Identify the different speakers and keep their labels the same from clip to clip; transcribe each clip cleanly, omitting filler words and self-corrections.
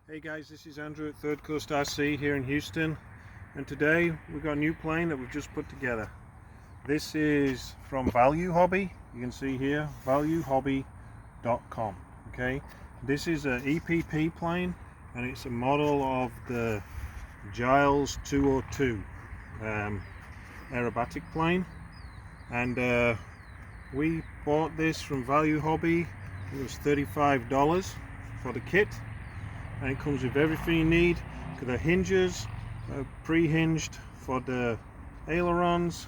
Speaker 1: Hey guys, this is Andrew at ThirdCoastRC here in Houston, and today we've got a new plane that we've just put together. This is from Value Hobby. You can see here, valuehobby.com. Okay, this is an EPP plane, and it's a model of the Giles 202 aerobatic plane, and we bought this from Value Hobby. It was $35 for the kit. And it comes with everything you need. The hinges are pre-hinged for the ailerons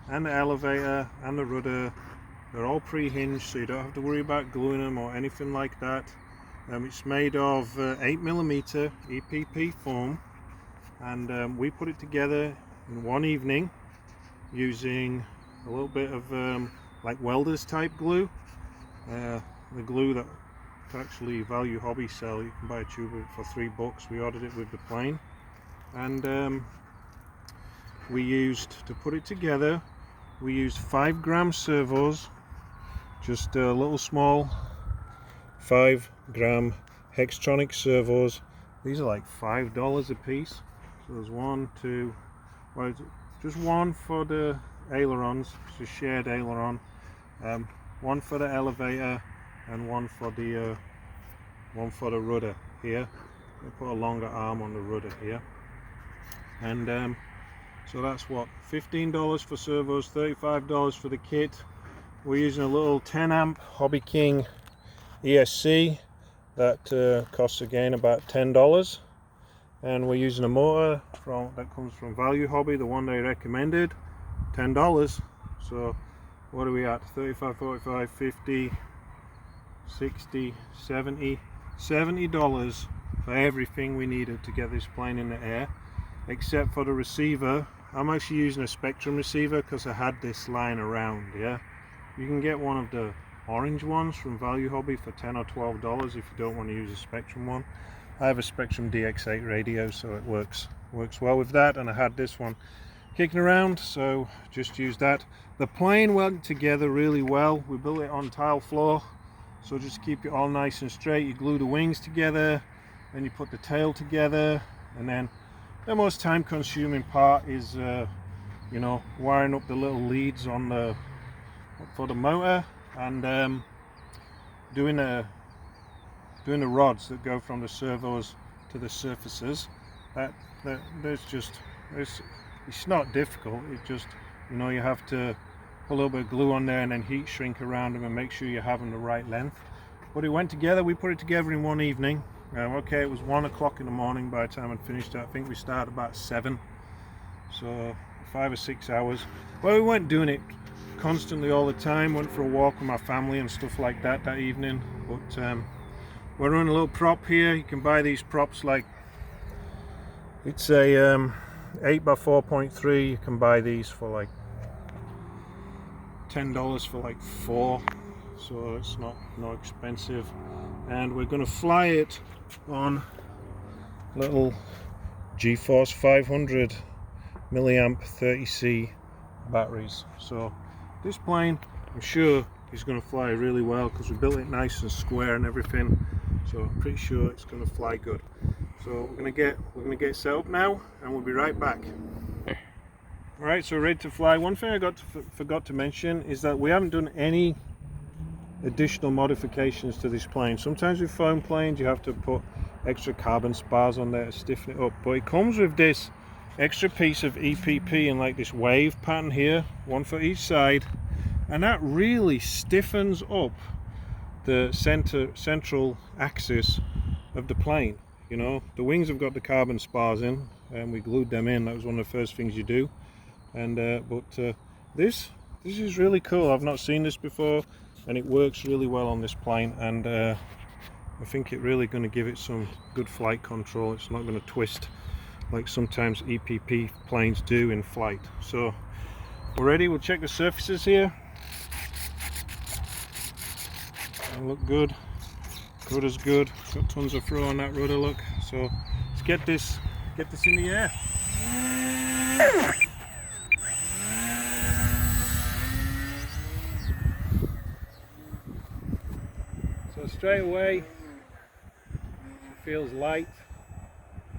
Speaker 1: and the elevator and the rudder. They're all pre-hinged, so you don't have to worry about gluing them or anything like that. It's made of 8mm EPP foam, and we put it together in one evening using a little bit of like welders type glue, the glue that actually Value Hobby sell. You can buy a tube of it for $3. We ordered it with the plane, and we used, to put it together, we used 5-gram servos, just little small 5-gram Hextronic servos. These are like $5 a piece. So there's one, two, well, just one for the ailerons, it's a shared aileron, one for the elevator, and one for the rudder here. I put a longer arm on the rudder here, and so that's what, $15 for servos, $35 for the kit. We're using a little 10 amp Hobby King ESC that costs again about $10, and we're using a motor that comes from Value Hobby, the one they recommended, $10. So what are we at? 35, 45, 50, 60, 70 $70 for everything we needed to get this plane in the air, except for the receiver. I'm actually using a Spectrum receiver because I had this lying around. Yeah, you can get one of the orange ones from Value Hobby for $10 or $12 if you don't want to use a Spectrum one. I have a Spectrum DX8 radio, so it works well with that, and I had this one kicking around, so just use that. The plane went together really well. We built it on tile floor, so just keep it all nice and straight. You glue the wings together, then you put the tail together, and then the most time consuming part is wiring up the little leads on for the motor, and doing the rods that go from the servos to the surfaces. It's not difficult. It just, you have to put a little bit of glue on there and then heat shrink around them and make sure you're having the right length. But it went together. We put it together in one evening. Okay, it was 1 o'clock in the morning by the time I'd finished it. I think we started about 7, so 5 or 6 hours. Well, we weren't doing it constantly all the time. Went for a walk with my family and stuff like that evening. But we're running a little prop here. You can buy these props, like, it's a 8 by 4.3. You can buy these for like $10 for like 4, so it's not expensive. And we're going to fly it on little GeForce 500 milliamp 30C batteries. So this plane, I'm sure, is going to fly really well because we built it nice and square and everything, so I'm pretty sure it's going to fly good. So we're going to get set up now, and we'll be right back. Alright, so we're ready to fly. One thing I forgot to mention is that we haven't done any additional modifications to this plane. Sometimes with foam planes you have to put extra carbon spars on there to stiffen it up, but it comes with this extra piece of EPP and like this wave pattern here, one for each side, and that really stiffens up the central axis of the plane. The wings have got the carbon spars in, and we glued them in. That was one of the first things you do. And this is really cool. I've not seen this before, and it works really well on this plane, and I think it's really going to give it some good flight control. It's not going to twist like sometimes EPP planes do in flight. So we're ready. We'll check the surfaces here. They look good. Good as good. Got tons of throw on that rudder, look. So let's get this in the air. So straight away, feels light.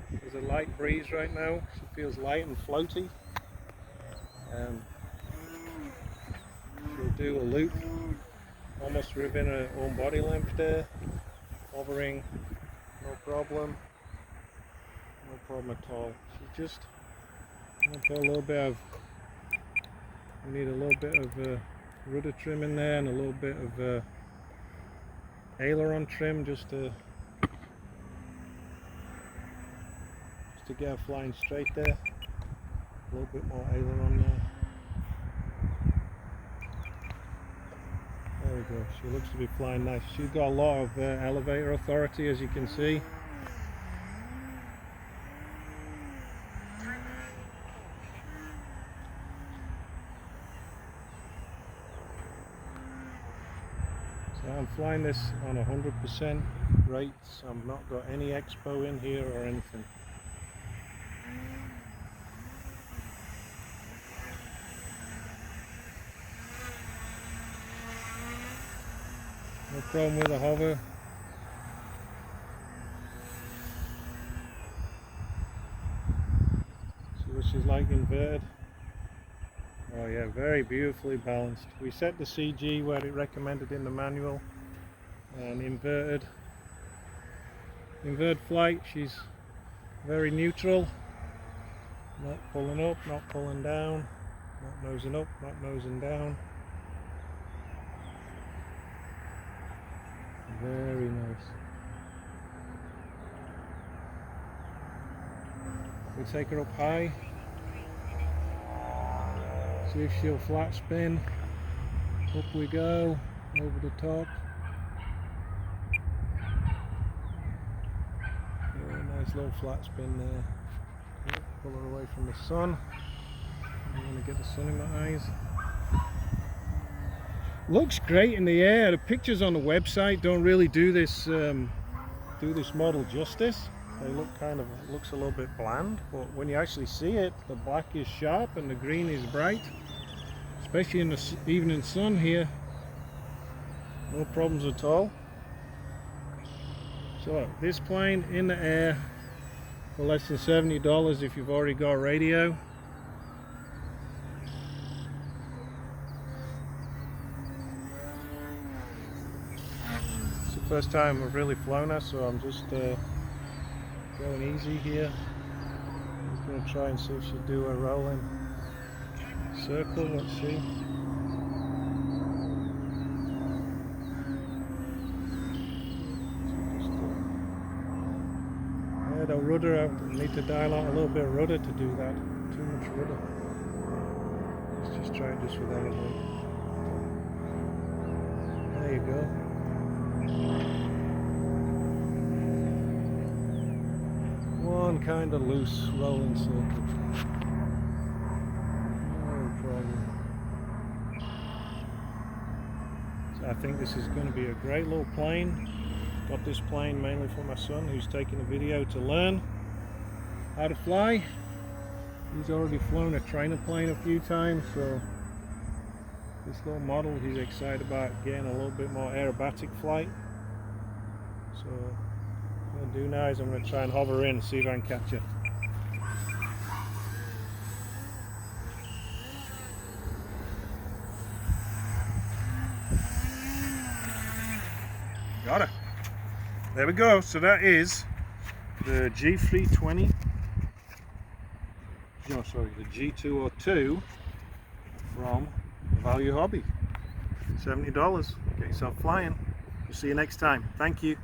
Speaker 1: There's a light breeze right now. She feels light and floaty. She'll do a loop almost within her own body length there, hovering, no problem at all. She's just put a little bit of, we need a little bit of rudder trim in there and a little bit of aileron trim just to get her flying straight there. A little bit more aileron there. There we go. She looks to be flying nice. She's got a lot of elevator authority, as you can see. So I'm flying this on 100% rates. I've not got any expo in here or anything. No problem with the hover. See what she's like inverted. Oh yeah, very beautifully balanced. We set the CG where it recommended in the manual, and inverted flight, she's very neutral, not pulling up, not pulling down, not nosing up, not nosing down. Very nice. We take her up high, see if she'll flat spin. Up we go, over the top. Very nice little flat spin there. Pull her away from the sun. I'm going to get the sun in my eyes. Looks great in the air. The pictures on the website don't really do this model justice. They look looks a little bit bland, but when you actually see it, the black is sharp and the green is bright, especially in the evening sun here. No problems at all. So this plane in the air for less than $70 if you've already got a radio. First time I've really flown her, so I'm just going easy here. I'm just going to try and see if she'll do a rolling circle. Let's see. Yeah, the rudder, I need to dial out a little bit of rudder to do that. Too much rudder. Let's just try it just without it. There you go. One kind of loose rolling circle. No problem. So I think this is going to be a great little plane. Got this plane mainly for my son, who's taking a video to learn how to fly. He's already flown a trainer plane a few times, so this little model he's excited about getting a little bit more aerobatic flight. So what I'm going to do now is I'm going to try and hover in and see if I can catch it. Got it. There we go. So that is the G320. No, sorry, the G-202 from Value Hobby. $70. Get yourself flying. We'll see you next time. Thank you.